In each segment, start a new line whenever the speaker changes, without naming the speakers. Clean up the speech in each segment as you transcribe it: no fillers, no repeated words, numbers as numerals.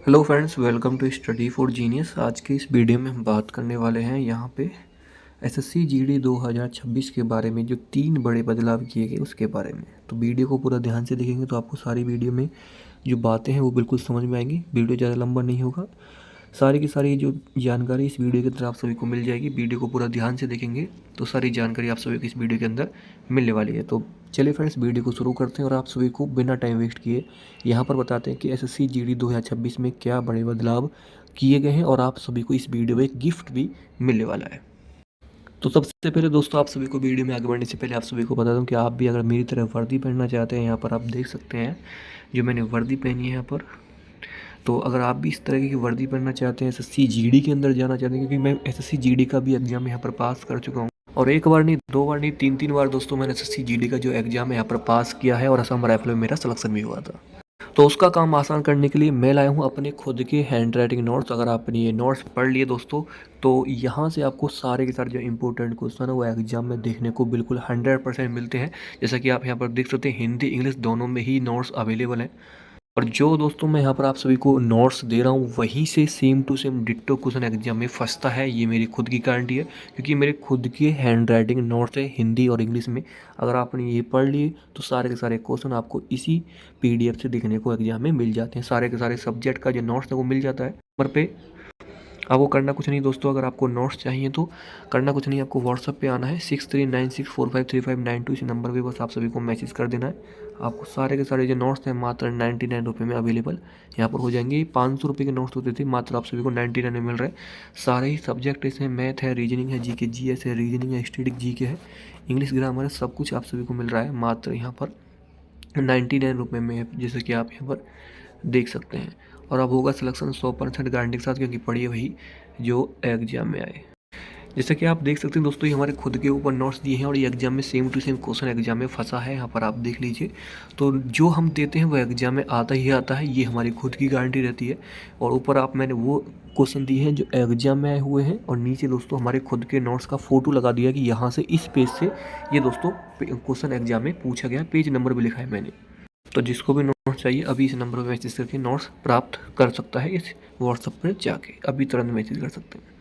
Hello friends, welcome to study for genius. आज के इस वीडियो में हम बात करने वाले हैं यहाँ पे एसएससी जीडी 2026 के बारे में, जो 3 बड़े बदलाव किए गए उसके बारे में। तो वीडियो को पूरा ध्यान से देखेंगे तो आपको सारी वीडियो में जो बातें हैं वो बिल्कुल समझ में आएंगी। वीडियो ज़्यादा लंबा नहीं होगा, सारी की सारी जो जानकारी इस वीडियो के अंदर आप सभी को मिल जाएगी। वीडियो को पूरा ध्यान से देखेंगे तो सारी जानकारी आप सभी को इस वीडियो के अंदर मिलने वाली है। तो चलिए फ्रेंड्स, वीडियो को शुरू करते हैं और आप सभी को बिना टाइम वेस्ट किए यहाँ पर बताते हैं कि एसएससी जीडी 2026 में क्या बड़े बदलाव किए गए हैं और आप सभी को इस वीडियो में एक गिफ्ट भी मिलने वाला है। तो सबसे पहले दोस्तों, आप सभी को वीडियो में आगे बढ़ने से पहले आप सभी को बता दूं कि आप भी अगर मेरी तरह वर्दी पहनना चाहते हैं, यहाँ पर आप देख सकते हैं जो मैंने वर्दी पहनी है यहाँ पर। तो अगर आप भी इस तरह की वर्दी पहनना चाहते हैं, एसएससी जीडी के अंदर जाना चाहते हैं, क्योंकि मैं एसएससी जीडी का भी एग्जाम यहाँ पर पास कर चुका हूँ और एक बार नहीं, 2 बार नहीं, 3 बार दोस्तों मैंने एसएससी जीडी का जो एग्जाम है यहाँ पर पास किया है और असम राइफल में मेरा सिलेक्शन भी हुआ था। तो उसका काम आसान करने के लिए मैं लाया हूँ अपने खुद के हैंड राइटिंग नोट्स। अगर आपने ये नोट्स पढ़ लिए दोस्तों, तो यहाँ से आपको सारे के सारे जो इंपॉर्टेंट क्वेश्चन है वो एग्जाम में देखने को बिल्कुल 100% मिलते हैं। जैसा कि आप यहाँ पर देख सकते हैं, हिंदी इंग्लिश दोनों में ही नोट्स अवेलेबल हैं। और जो दोस्तों मैं यहाँ पर आप सभी को नोट्स दे रहा हूँ, वहीं से same to same ditto question exam में फंसता है। ये मेरी खुद की गारंटी है, क्योंकि मेरे खुद के हैंड राइटिंग नोट्स है हिंदी और इंग्लिश में। अगर आपने ये पढ़ लिए तो सारे के सारे क्वेश्चन आपको इसी पीडीएफ से देखने को एग्जाम में मिल जाते हैं। सारे के सारे सब्जेक्ट का जो नोट्स है वो मिल जाता है नंबर पे। आपको करना कुछ नहीं दोस्तों, अगर आपको नोट्स चाहिए तो करना कुछ नहीं, आपको व्हाट्सअप पे आना है 6396453592। इस नंबर पे बस आप सभी को मैसेज कर देना है। आपको सारे के सारे जो नोट्स हैं मात्र 99 रुपये में अवेलेबल यहाँ पर हो जाएंगे। 500 रुपये के नोट्स होते थे, मात्र आप सभी को 99 में मिल रहा है। सारे ही सब्जेक्ट इसमें मैथ है, रीजनिंग है, जीके जीएस है, रीजनिंग है, स्टैटिक जीके है, इंग्लिश ग्रामर है, सब कुछ आप सभी को मिल रहा है मात्र यहाँ पर 99 रुपये में, जैसे कि आप यहाँ पर देख सकते हैं। और अब होगा सिलेक्शन 100% गारंटी के साथ, क्योंकि पढ़िए वही जो एग्जाम में आए। जैसा कि आप देख सकते हैं दोस्तों, ये हमारे खुद के ऊपर नोट्स दिए हैं और ये एग्जाम में same to same question exam में फंसा है। यहाँ पर आप देख लीजिए, तो जो हम देते हैं वो एग्जाम में आता ही आता है, ये हमारी खुद की गारंटी रहती है। और ऊपर आप मैंने वो क्वेश्चन दिए हैं जो एग्जाम में आए हुए हैं, और नीचे दोस्तों हमारे खुद के नोट्स का फोटो लगा दिया कि यहाँ से इस पेज से ये दोस्तों क्वेश्चन एग्जाम में पूछा गया, पेज नंबर भी लिखा है मैंने। तो जिसको भी नोट्स चाहिए अभी इस नंबर पर मैसेज करके नोट्स प्राप्त कर सकता है। इस व्हाट्सएप पर जाके अभी तुरंत मैसेज कर सकते हैं।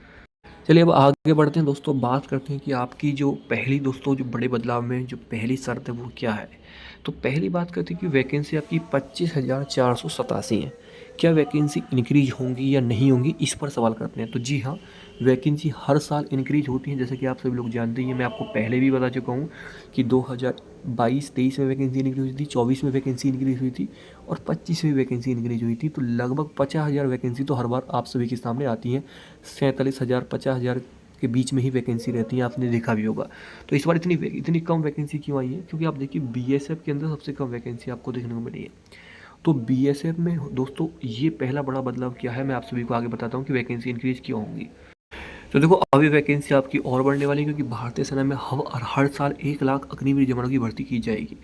चलिए अब आगे बढ़ते हैं दोस्तों, बात करते हैं कि आपकी जो पहली दोस्तों जो बड़े बदलाव में जो पहली शर्त है वो क्या है। तो पहली बात करते हैं कि वैकेंसी आपकी 25,487 है। क्या वैकेंसी इंक्रीज होंगी या नहीं होंगी, इस पर सवाल करते हैं। तो जी हाँ, वैकेंसी हर साल इंक्रीज होती है, जैसे कि आप सभी लोग जानते ही हैं। मैं आपको पहले भी बता चुका हूँ कि 2022-23 में वैकेंसी इंक्रीज हुई थी, 24 में वैकेंसी इंक्रीज हुई थी और 25 में वैकेंसी इंक्रीज हुई थी। तो लगभग 50,000 वैकेंसी तो हर बार आप सभी के सामने आती हैं। 47,000 50,000 के बीच में ही वैकेंसी रहती है, आपने देखा भी होगा। तो इस बार इतनी कम वैकेंसी क्यों आई है? क्योंकि आप देखिए बीएसएफ के अंदर सबसे कम वैकेंसी आपको देखने को मिली है। तो बीएसएफ में दोस्तों ये पहला बड़ा बदलाव क्या है, मैं आप सभी को आगे बताता हूँ कि वैकेंसी इंक्रीज क्यों होंगी। तो देखो, अभी वैकेंसी आपकी और बढ़ने वाली है, क्योंकि भारतीय सेना में हर साल 1 लाख अग्निवीर जवानों की भर्ती की जाएगी।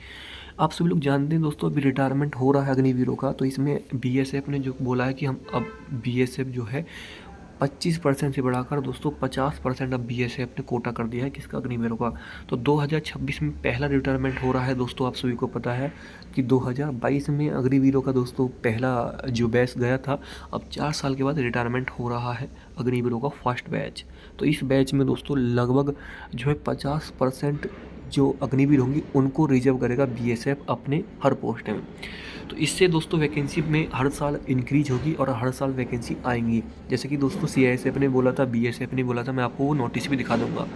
आप सभी लोग जानते हैं दोस्तों, अभी रिटायरमेंट हो रहा है अग्निवीरों का। तो इसमें बीएसएफ ने जो बोला है कि हम अब बीएसएफ जो है 25% से बढ़ाकर दोस्तों 50% अब बीएसएफ ने कोटा कर दिया है, किसका? अग्निवीरों का। तो 2026 में पहला रिटायरमेंट हो रहा है दोस्तों। आप सभी को पता है कि 2022 में अग्निवीरों का दोस्तों पहला जो बैच गया था, अब 4 साल के बाद रिटायरमेंट हो रहा है अग्निवीरों का फर्स्ट बैच। तो इस बैच में दोस्तों लगभग जो है 50% जो अग्निवीर होंगी उनको रिजर्व करेगा बीएसएफ अपने हर पोस्ट में। तो इससे दोस्तों वैकेंसी में हर साल इंक्रीज होगी और हर साल वैकेंसी आएंगी। जैसे कि दोस्तों सीआईएसएफ ने बोला था, बीएसएफ ने बोला था, मैं आपको वो नोटिस भी दिखा दूंगा।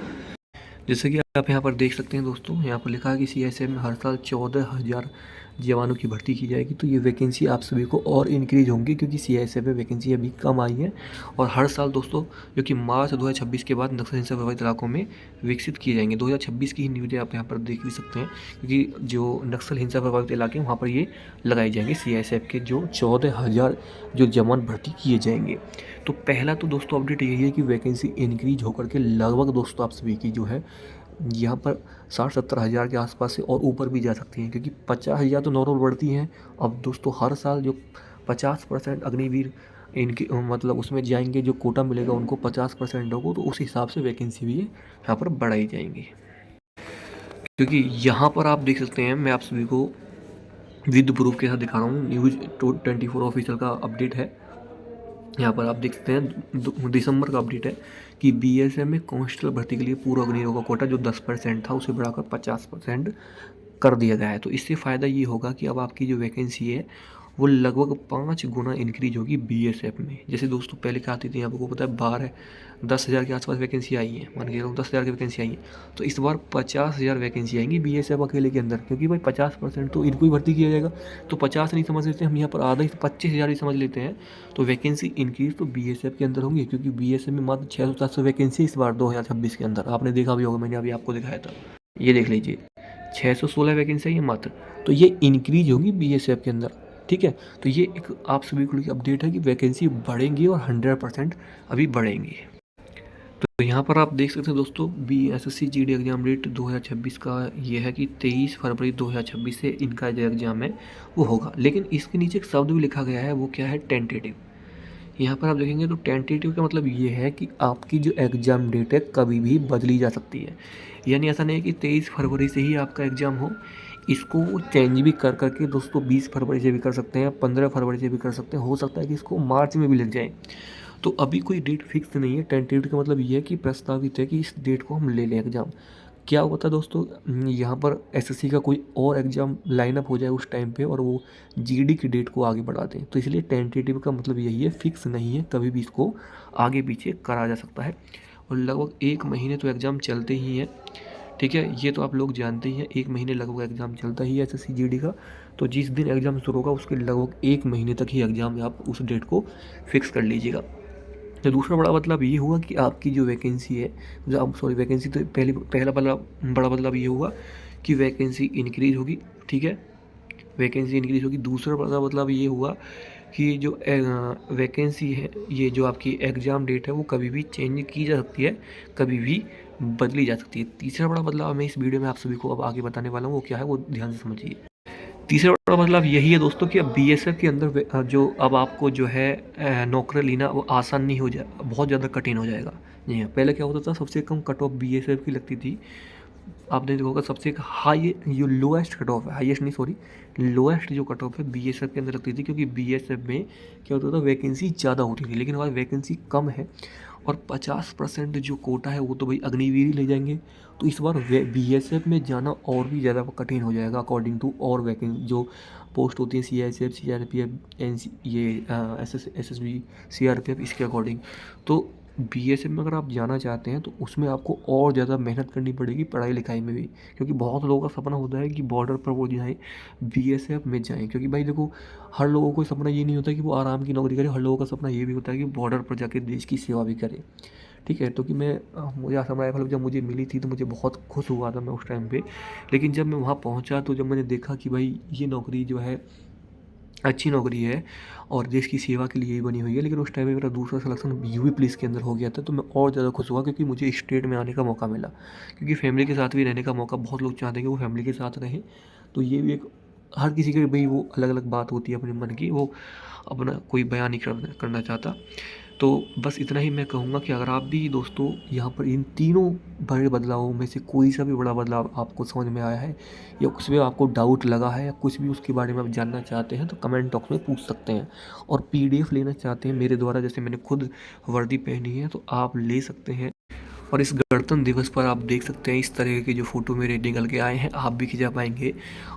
जैसे कि आप यहाँ पर देख सकते हैं दोस्तों, यहाँ पर लिखा है कि सीआईएसएफ में हर साल 14,000 जवानों की भर्ती की जाएगी। तो ये वैकेंसी आप सभी को और इंक्रीज होंगी, क्योंकि सीआईएसएफ में वैकेंसी अभी कम आई है। और हर साल दोस्तों जो कि मार्च 2026 के बाद नक्सल हिंसा प्रभावित इलाकों में विकसित किए जाएंगे। 2026 की ही न्यूज़ें आप यहाँ पर देख भी सकते हैं, क्योंकि जो नक्सल हिंसा प्रभावित इलाके हैं वहाँ पर ये लगाए जाएंगे सीआईएसएफ के जो 14,000 जो जवान भर्ती किए जाएंगे। तो पहला तो दोस्तों अपडेट यही है कि वैकेंसी इंक्रीज होकर के लगभग दोस्तों आप सभी की जो है यहाँ पर 60-70 हज़ार के आसपास से और ऊपर भी जा सकती हैं, क्योंकि 50,000 तो नॉर्मल बढ़ती हैं। अब दोस्तों हर साल जो 50% अग्निवीर इनकी मतलब उसमें जाएंगे, जो कोटा मिलेगा उनको 50% होगा, तो उस हिसाब से वैकेंसी भी यहाँ पर बढ़ाई जाएंगी। क्योंकि यहाँ पर आप देख सकते हैं, मैं आप सभी को विद प्रूफ के साथ दिखा रहा हूँ, न्यूज़ 24 ऑफिशियल का अपडेट है। यहाँ पर आप देख सकते हैं दिसंबर का अपडेट है कि बीएसएफ में कांस्टेबल भर्ती के लिए पूर्व अग्निवीरों का कोटा जो 10% था उसे बढ़ाकर 50% कर दिया गया है। तो इससे फ़ायदा ये होगा कि अब आपकी जो वैकेंसी है वो लगभग 5 गुना इंक्रीज होगी बीएसएफ में। जैसे दोस्तों पहले क्या आती थी, आपको पता है 10,000 के आसपास वैकेंसी आई है, मान के चलो 10,000 की वैकेंसी आई है, तो इस बार 50,000 वैकेंसी आएंगी बीएसएफ अकेले के अंदर, क्योंकि भाई 50% तो इनको ही भर्ती किया जाएगा। तो 50 नहीं समझ लेते हम, यहाँ पर आधा ही 25,000 ही समझ लेते हैं। तो वैकेंसी इंक्रीज तो बीएसएफ के अंदर होंगी, क्योंकि बीएसएफ में मात्र 600-700 वैकेंसी इस बार 2026 के अंदर। आपने देखा भी होगा, मैंने अभी आपको दिखाया था, ये देख लीजिए 616 वैकेंसी है ये मात्र। तो ये इंक्रीज होगी बीएसएफ के अंदर, ठीक है। तो ये एक आप सभी को लिए अपडेट है कि वैकेंसी बढ़ेंगी और 100% अभी बढ़ेंगी। तो यहाँ पर आप देख सकते हैं दोस्तों, बीएसएससी जीडी एग्जाम डेट 2026 का ये है कि 23 फरवरी 2026 से इनका जो एग्ज़ाम है वो होगा। लेकिन इसके नीचे एक शब्द भी लिखा गया है, वो क्या है, टेंटेटिव। यहाँ पर आप देखेंगे तो टेंटेटिव का मतलब ये है कि आपकी जो एग्ज़ाम डेट है कभी भी बदली जा सकती है। यानी ऐसा नहीं है कि 23 फरवरी से ही आपका एग्ज़ाम हो, इसको वो चेंज भी कर करके दोस्तों 20 फरवरी से भी कर सकते हैं, 15 फरवरी से भी कर सकते हैं, हो सकता है कि इसको मार्च में भी लग जाए। तो अभी कोई डेट फिक्स नहीं है। टेंटेटिव का मतलब ये है कि प्रस्तावित है कि इस डेट को हम ले लें एग्ज़ाम। क्या होता है दोस्तों, यहाँ पर एसएससी का कोई और एग्ज़ाम लाइन अप हो जाए उस टाइम पे और वो जीडी की डेट को आगे बढ़ा दें, तो इसलिए टेंटेटिव का मतलब यही है, फिक्स नहीं है, कभी भी इसको आगे पीछे करा जा सकता है। और लगभग 1 महीने तो एग्ज़ाम चलते ही हैं, ठीक है, ये तो आप लोग जानते ही हैं। 1 महीने लगभग एग्ज़ाम चलता ही है एसएससी जीडी का। तो जिस दिन एग्ज़ाम शुरू होगा उसके लगभग 1 महीने तक ही एग्ज़ाम, आप उस डेट को फिक्स कर लीजिएगा। तो दूसरा बड़ा बदलाव ये हुआ कि आपकी जो वैकेंसी है, जो आप सॉरी वैकेंसी तो पहला बड़ा बदलाव ये हुआ कि वैकेंसी इंक्रीज़ होगी, ठीक है, वैकेंसी इंक्रीज़ होगी। दूसरा बड़ा बदलाव ये हुआ कि जो वैकेंसी है, ये जो आपकी एग्ज़ाम डेट है वो कभी भी चेंज की जा सकती है, कभी भी बदली जा सकती है। तीसरा बड़ा बदलाव मैं इस वीडियो में आप सभी को अब आगे बताने वाला हूँ, वो क्या है वो ध्यान से समझिए। तीसरा बड़ा बदलाव यही है दोस्तों कि अब बीएसएफ के अंदर जो अब आपको जो है नौकरी लेना वो आसान नहीं हो जाए, बहुत ज़्यादा कठिन हो जाएगा। जी हाँ, पहले क्या होता था, सबसे कम कट ऑफ बीएसएफ की लगती थी। आपने देखा होगा सबसे हाई जो लोएस्ट कट ऑफ है, हाईएस्ट नहीं सॉरी, लोएस्ट जो कट ऑफ है बीएसएफ के अंदर लगती थी, क्योंकि बीएसएफ में क्या होता था, वैकेंसी ज़्यादा होती थी। लेकिन हमारी वैकेंसी कम है और 50% जो कोटा है वो तो भाई अग्निवीर ही ले जाएंगे। तो इस बार बीएसएफ में जाना और भी ज़्यादा कठिन हो जाएगा अकॉर्डिंग टू और वैकेंसी जो पोस्ट होती है, सीआईएसएफ, सीआरपीएफ, ये एसएसबी, सीआरपीएफ, इसके अकॉर्डिंग। तो बीएसएफ में अगर आप जाना चाहते हैं तो उसमें आपको और ज़्यादा मेहनत करनी पड़ेगी पढ़ाई लिखाई में भी, क्योंकि बहुत लोगों का सपना होता है कि बॉर्डर पर वो जाएँ, बीएसएफ में जाएँ। क्योंकि भाई देखो, हर लोगों को सपना ये नहीं होता कि वो आराम की नौकरी करे, हर लोगों का सपना ये भी होता है कि बॉर्डर पर जाके देश की सेवा भी करे, ठीक है। तो कि मुझे असम राइफल जब मुझे मिली थी तो मुझे बहुत खुश हुआ था मैं उस टाइम पे। लेकिन जब मैं वहाँ पहुँचा तो जब मैंने देखा कि भाई ये नौकरी जो है अच्छी नौकरी है और देश की सेवा के लिए ही बनी हुई है, लेकिन उस टाइम में मेरा दूसरा सिलेक्शन यूपी पुलिस के अंदर हो गया था, तो मैं और ज़्यादा खुश हुआ क्योंकि मुझे स्टेट में आने का मौका मिला। क्योंकि फैमिली के साथ भी रहने का मौका, बहुत लोग चाहते हैं कि वो फैमिली के साथ रहें, तो ये भी एक हर किसी की भाई वो अलग अलग बात होती है अपने मन की, वो अपना कोई बयान नहीं करना चाहता। तो बस इतना ही मैं कहूँगा कि अगर आप भी दोस्तों यहाँ पर इन तीनों बड़े बदलावों में से कोई सा भी बड़ा बदलाव आपको समझ में आया है या कुछ भी आपको डाउट लगा है या कुछ भी उसके बारे में आप जानना चाहते हैं तो कमेंट बॉक्स में पूछ सकते हैं। और पीडीएफ लेना चाहते हैं मेरे द्वारा, जैसे मैंने खुद वर्दी पहनी है, तो आप ले सकते हैं। और इस गणतंत्र दिवस पर आप देख सकते हैं इस तरह के जो फ़ोटो मेरे निकल के आए हैं, आप भी खिंचा पाएंगे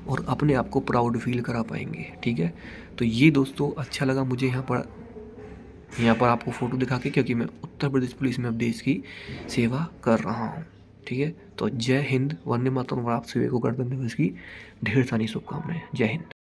और अपने आप को प्राउड फील करा पाएंगे, ठीक है। तो ये दोस्तों अच्छा लगा मुझे यहाँ पर आपको फ़ोटो दिखा के, क्योंकि मैं उत्तर प्रदेश पुलिस में अब देश की सेवा कर रहा हूँ, ठीक है। तो जय हिंद, वंदे मातरम, और आप सभी को गणतंत्र दिवस की ढेर सारी शुभकामनाएं। जय हिंद।